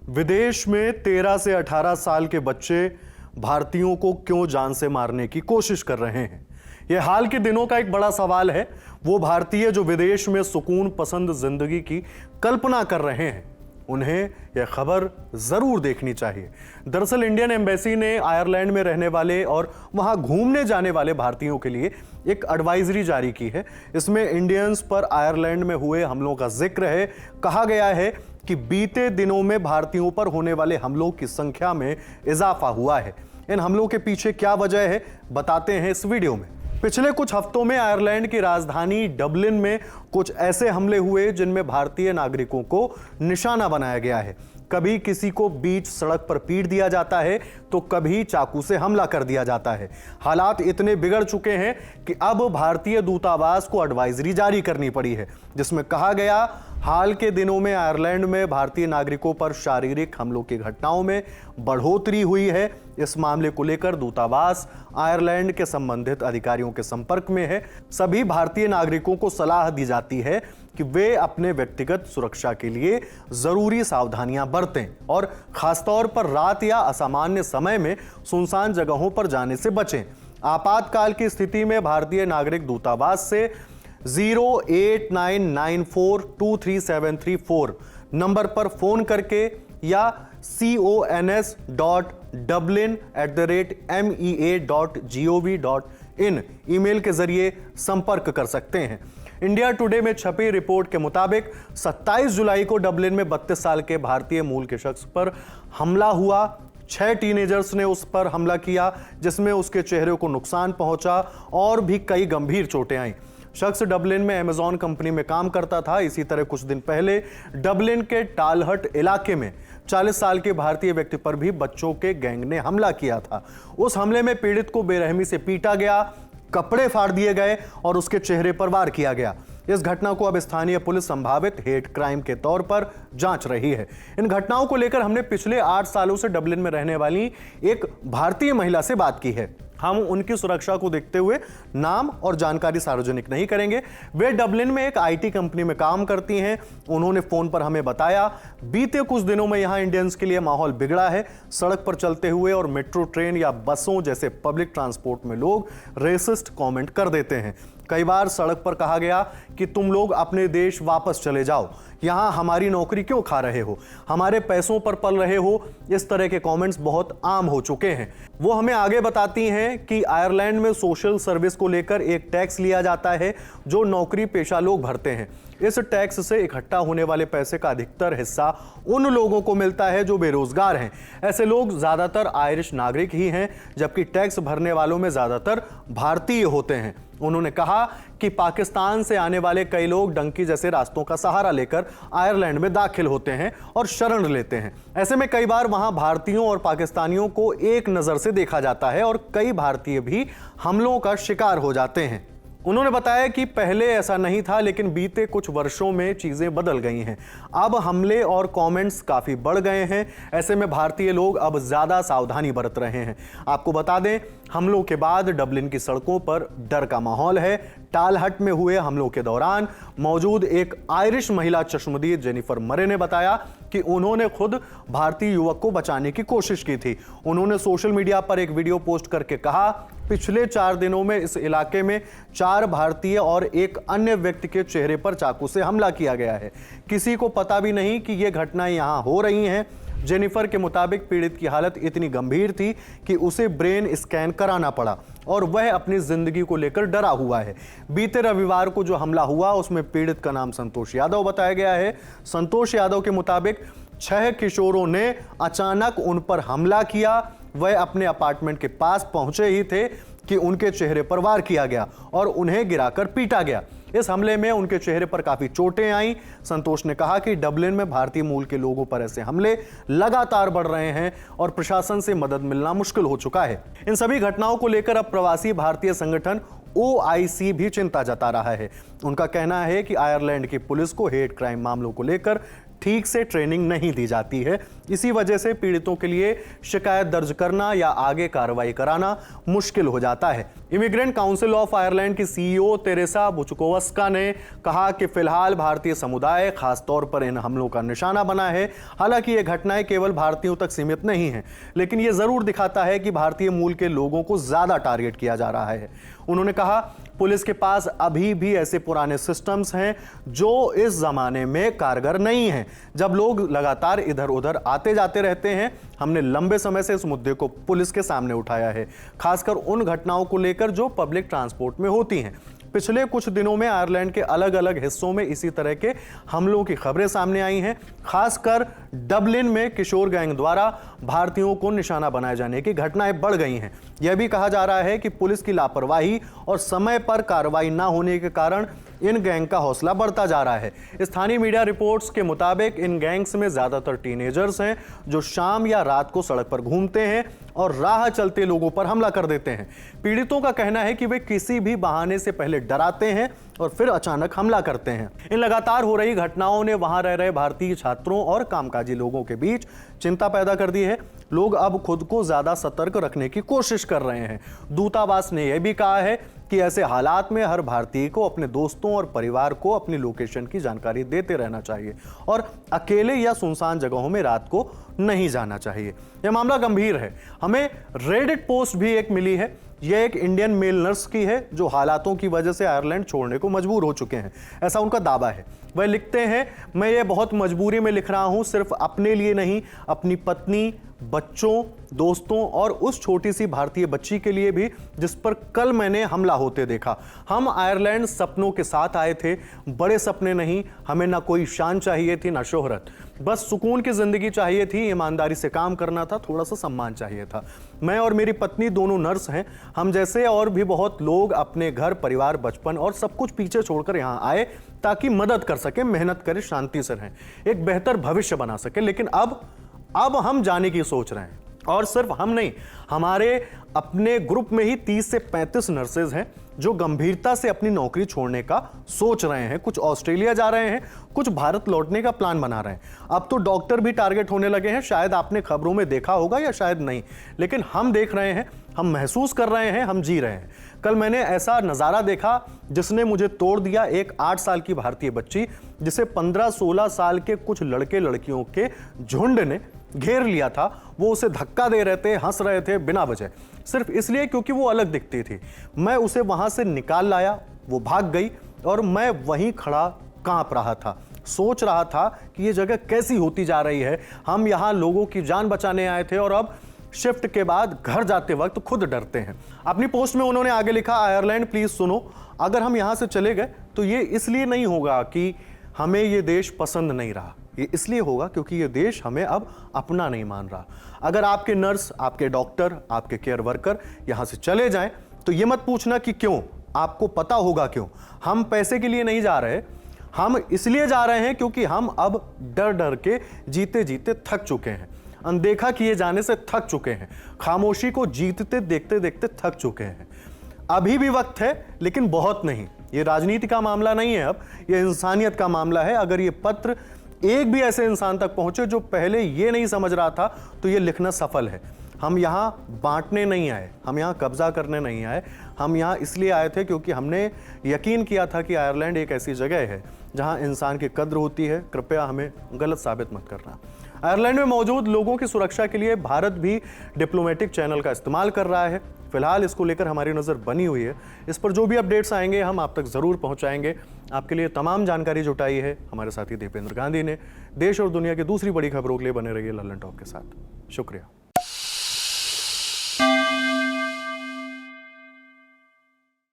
विदेश में 13 से 18 साल के बच्चे भारतीयों को क्यों जान से मारने की कोशिश कर रहे हैं? यह हाल के दिनों का एक बड़ा सवाल है। वो भारतीय जो विदेश में सुकून पसंद जिंदगी की कल्पना कर रहे हैं, उन्हें यह खबर जरूर देखनी चाहिए। दरअसल इंडियन एम्बेसी ने आयरलैंड में रहने वाले और वहां घूमने जाने वाले भारतीयों के लिए एक एडवाइजरी जारी की है। इसमें इंडियंस पर आयरलैंड में हुए हमलों का जिक्र है। कहा गया है कि बीते दिनों में भारतीयों पर होने वाले हमलों की संख्या में इजाफा हुआ है। इन हमलों के पीछे क्या वजह है, बताते हैं इस वीडियो में। पिछले कुछ हफ्तों में आयरलैंड की राजधानी डबलिन में कुछ ऐसे हमले हुए जिनमें भारतीय नागरिकों को निशाना बनाया गया है। कभी किसी को बीच सड़क पर पीट दिया जाता है तो कभी चाकू से हमला कर दिया जाता है। हालात इतने बिगड़ चुके हैं कि अब भारतीय दूतावास को एडवाइजरी जारी करनी पड़ी है, जिसमें कहा गया हाल के दिनों में आयरलैंड में भारतीय नागरिकों पर शारीरिक हमलों की घटनाओं में बढ़ोतरी हुई है। इस मामले को लेकर दूतावास आयरलैंड के संबंधित अधिकारियों के संपर्क में है। सभी भारतीय नागरिकों को सलाह दी जाती है कि वे अपने व्यक्तिगत सुरक्षा के लिए जरूरी सावधानियां बरतें और खासतौर पर रात या असामान्य समय में सुनसान जगहों पर जाने से बचें। आपातकाल की स्थिति में भारतीय नागरिक दूतावास से 0899423734 नंबर पर फोन करके या cons.dublin@mea.gov.in ईमेल के जरिए संपर्क कर सकते हैं। इंडिया टुडे में छपी रिपोर्ट के मुताबिक 27 जुलाई को डबलिन में 32 साल के भारतीय मूल के शख्स पर हमला हुआ। 6 टीनेजर्स ने उस पर हमला किया, जिसमें उसके चेहरे को नुकसान पहुंचा और भी कई गंभीर चोटें आईं। शख्स डबलिन में अमेजॉन कंपनी में काम करता था। इसी तरह कुछ दिन पहले डबलिन के टालहट इलाके में 40 साल के भारतीय व्यक्ति पर भी बच्चों के गैंग ने हमला किया था। उस हमले में पीड़ित को बेरहमी से पीटा गया, कपड़े फाड़ दिए गए और उसके चेहरे पर वार किया गया। इस घटना को अब स्थानीय पुलिस संभावित हेट क्राइम के तौर पर जांच रही है। इन घटनाओं को लेकर हमने पिछले 8 सालों से डबलिन में रहने वाली एक भारतीय महिला से बात की है। हम उनकी सुरक्षा को देखते हुए नाम और जानकारी सार्वजनिक नहीं करेंगे। वे डबलिन में एक आईटी कंपनी में काम करती हैं। उन्होंने फोन पर हमें बताया, बीते कुछ दिनों में यहां इंडियंस के लिए माहौल बिगड़ा है। सड़क पर चलते हुए और मेट्रो ट्रेन या बसों जैसे पब्लिक ट्रांसपोर्ट में लोग रेसिस्ट कमेंट कर देते हैं। कई बार सड़क पर कहा गया कि तुम लोग अपने देश वापस चले जाओ, यहां हमारी नौकरी क्यों खा रहे हो, हमारे पैसों पर पल रहे हो। इस तरह के कमेंट्स बहुत आम हो चुके हैं। वो हमें आगे बताती हैं कि आयरलैंड में सोशल सर्विस को लेकर एक टैक्स लिया जाता है जो नौकरी पेशा लोग भरते हैं। इस टैक्स से इकट्ठा होने वाले पैसे का अधिकतर हिस्सा उन लोगों को मिलता है जो बेरोजगार हैं। ऐसे लोग ज्यादातर आयरिश नागरिक ही हैं, जबकि टैक्स भरने वालों में ज्यादातर भारतीय होते हैं। उन्होंने कहा कि पाकिस्तान से आने वाले कई लोग डंकी जैसे रास्तों का सहारा लेकर आयरलैंड में दाखिल होते हैं और शरण लेते हैं। ऐसे में कई बार वहां भारतीयों और पाकिस्तानियों को एक नजर से देखा जाता है और कई भारतीय भी हमलों का शिकार हो जाते हैं। उन्होंने बताया कि पहले ऐसा नहीं था, लेकिन बीते कुछ वर्षों में चीजें बदल गई हैं। अब हमले और कमेंट्स काफी बढ़ गए हैं। ऐसे में भारतीय लोग अब ज्यादा सावधानी बरत रहे हैं। आपको बता दें, हमलों के बाद डबलिन की सड़कों पर डर का माहौल है। टालहट में हुए हमलों के दौरान मौजूद एक आयरिश महिला चश्मदीद जेनिफर मरे ने बताया कि उन्होंने खुद भारतीय युवक को बचाने की कोशिश की थी। उन्होंने सोशल मीडिया पर एक वीडियो पोस्ट करके कहा, पिछले 4 दिनों में इस इलाके में 4 भारतीय और एक अन्य व्यक्ति के चेहरे पर चाकू से हमला किया गया है। किसी को पता भी नहीं कि ये घटनाएं यहां हो रही हैं। जेनिफर के मुताबिक पीड़ित की हालत इतनी गंभीर थी कि उसे ब्रेन स्कैन कराना पड़ा और वह अपनी जिंदगी को लेकर डरा हुआ है। बीते रविवार को जो हमला हुआ उसमें पीड़ित का नाम संतोष यादव बताया गया है। संतोष यादव के मुताबिक 6 किशोरों ने अचानक उन पर हमला किया। वह अपने अपार्टमेंट के पास पहुंचे ही थे कि उनके चेहरे पर वार किया गया और उन्हें गिराकर पीटा गया। इस हमले में उनके चेहरे पर काफी चोटें आईं। संतोष ने कहा कि डबलिन में भारतीय मूल के लोगों पर ऐसे हमले लगातार बढ़ रहे हैं और प्रशासन से मदद मिलना मुश्किल हो चुका है। इन सभी घटनाओं को लेकर अब प्रवासी भारतीय संगठन OIC भी चिंता जता रहा है। उनका कहना है कि आयरलैंड की पुलिस को हेट क्राइम मामलों को लेकर ठीक से ट्रेनिंग नहीं दी जाती है। इसी वजह से पीड़ितों के लिए शिकायत दर्ज करना या आगे कार्रवाई कराना मुश्किल हो जाता है। इमिग्रेंट काउंसिल ऑफ आयरलैंड की सीईओ तेरेसा बुचकोवस्का ने कहा कि फिलहाल भारतीय समुदाय खासतौर पर इन हमलों का निशाना बना है। हालांकि ये घटनाएं केवल भारतीयों तक सीमित नहीं हैं, लेकिन ये जरूर दिखाता है कि भारतीय मूल के लोगों को ज्यादा टारगेट किया जा रहा है। उन्होंने कहा, पुलिस के पास अभी भी ऐसे पुराने सिस्टम्स हैं जो इस जमाने में कारगर नहीं हैं। जब लोग लगातार इधर उधर आते जाते रहते हैं, हमने लंबे समय से इस मुद्दे को पुलिस के सामने उठाया है, खासकर उन घटनाओं को लेकर जो पब्लिक ट्रांसपोर्ट में होती हैं। पिछले कुछ दिनों में आयरलैंड के अलग अलग हिस्सों में इसी तरह के हमलों की खबरें सामने आई हैं। खासकर डबलिन में किशोर गैंग द्वारा भारतीयों को निशाना बनाए जाने की घटनाएं बढ़ गई हैं। यह भी कहा जा रहा है कि पुलिस की लापरवाही और समय पर कार्रवाई न होने के कारण इन गैंग का हौसला बढ़ता जा रहा है। स्थानीय मीडिया रिपोर्ट्स के मुताबिक इन गैंग्स में ज्यादातर टीनेजर्स हैं जो शाम या रात को सड़क पर घूमते हैं और राह चलते लोगों पर हमला कर देते हैं। पीड़ितों का कहना है कि वे किसी भी बहाने से पहले डराते हैं और फिर अचानक हमला करते हैं। इन लगातार हो रही घटनाओं ने वहां रह रहे भारतीय छात्रों और कामकाजी लोगों के बीच चिंता पैदा कर दी है। लोग अब खुद को ज्यादा सतर्क रखने की कोशिश कर रहे हैं। दूतावास ने यह भी कहा है कि ऐसे हालात में हर भारतीय को अपने दोस्तों और परिवार को अपनी लोकेशन की जानकारी देते रहना चाहिए और अकेले या सुनसान जगहों में रात को नहीं जाना चाहिए। यह मामला गंभीर है। हमें रेडिट पोस्ट भी एक मिली है। यह एक इंडियन मेल नर्स की है जो हालातों की वजह से आयरलैंड छोड़ने को मजबूर हो चुके हैं, ऐसा उनका दावा है। वह लिखते हैं, मैं ये बहुत मजबूरी में लिख रहा हूं, सिर्फ अपने लिए नहीं, अपनी पत्नी, बच्चों, दोस्तों और उस छोटी सी भारतीय बच्ची के लिए भी जिस पर कल मैंने हमला होते देखा। हम आयरलैंड सपनों के साथ आए थे, बड़े सपने नहीं। हमें ना कोई शान चाहिए थी ना शोहरत, बस सुकून की जिंदगी चाहिए थी, ईमानदारी से काम करना था, थोड़ा सा सम्मान चाहिए था। मैं और मेरी पत्नी दोनों नर्स हैं। हम जैसे और भी बहुत लोग अपने घर, परिवार, बचपन और सब कुछ पीछे छोड़कर यहाँ आए ताकि मदद कर सके, मेहनत करें, शांति से रहें, एक बेहतर भविष्य बना सके। लेकिन अब हम जाने की सोच रहे हैं। और सिर्फ हम नहीं, हमारे अपने ग्रुप में ही 30 से 35 नर्सेज हैं जो गंभीरता से अपनी नौकरी छोड़ने का सोच रहे हैं। कुछ ऑस्ट्रेलिया जा रहे हैं, कुछ भारत लौटने का प्लान बना रहे हैं। अब तो डॉक्टर भी टारगेट होने लगे हैं। शायद आपने खबरों में देखा होगा या शायद नहीं, लेकिन हम देख रहे हैं, हम महसूस कर रहे हैं, हम जी रहे हैं। कल मैंने ऐसा नज़ारा देखा जिसने मुझे तोड़ दिया। एक 8 साल की भारतीय बच्ची जिसे 15-16 साल के कुछ लड़के लड़कियों के झुंड ने घेर लिया था, वो उसे धक्का दे रहे थे, हंस रहे थे बिना वजह, सिर्फ इसलिए क्योंकि वो अलग दिखती थी। मैं उसे वहां से निकाल लाया, वो भाग गई और मैं वहीं खड़ा कांप रहा था, सोच रहा था कि ये जगह कैसी होती जा रही है। हम यहाँ लोगों की जान बचाने आए थे और अब शिफ्ट के बाद घर जाते वक्त खुद डरते हैं। अपनी पोस्ट में उन्होंने आगे लिखा, आयरलैंड प्लीज सुनो, अगर हम यहाँ से चले गए तो ये इसलिए नहीं होगा कि हमें ये देश पसंद नहीं रहा, ये इसलिए होगा क्योंकि ये देश हमें अब अपना नहीं मान रहा। अगर आपके नर्स, आपके डॉक्टर, आपके केयर वर्कर यहाँ से चले जाएं तो ये मत पूछना कि क्यों, आपको पता होगा क्यों। हम पैसे के लिए नहीं जा रहे, हम इसलिए जा रहे हैं क्योंकि हम अब डर डर के जीते जीते थक चुके हैं, अनदेखा किए जाने से थक चुके हैं, खामोशी को जीतते देखते देखते थक चुके हैं। अभी भी वक्त है, लेकिन बहुत नहीं। ये राजनीति का मामला नहीं है, अब ये इंसानियत का मामला है। अगर ये पत्र एक भी ऐसे इंसान तक पहुंचे जो पहले ये नहीं समझ रहा था, तो ये लिखना सफल है। हम यहाँ बांटने नहीं आए, हम यहाँ कब्जा करने नहीं आए, हम यहाँ इसलिए आए थे क्योंकि हमने यकीन किया था कि आयरलैंड एक ऐसी जगह है जहाँ इंसान की कद्र होती है। कृपया हमें गलत साबित मत करना। आयरलैंड में मौजूद लोगों की सुरक्षा के लिए भारत भी डिप्लोमेटिक चैनल का इस्तेमाल कर रहा है। फिलहाल इसको लेकर हमारी नज़र बनी हुई है। इस पर जो भी अपडेट्स आएंगे हम आप तक ज़रूर पहुंचाएंगे। आपके लिए तमाम जानकारी जुटाई है हमारे साथी दीपेंद्र गांधी ने। देश और दुनिया की दूसरी बड़ी खबरों के लिए बने रहिए लल्लन टॉप के साथ। शुक्रिया।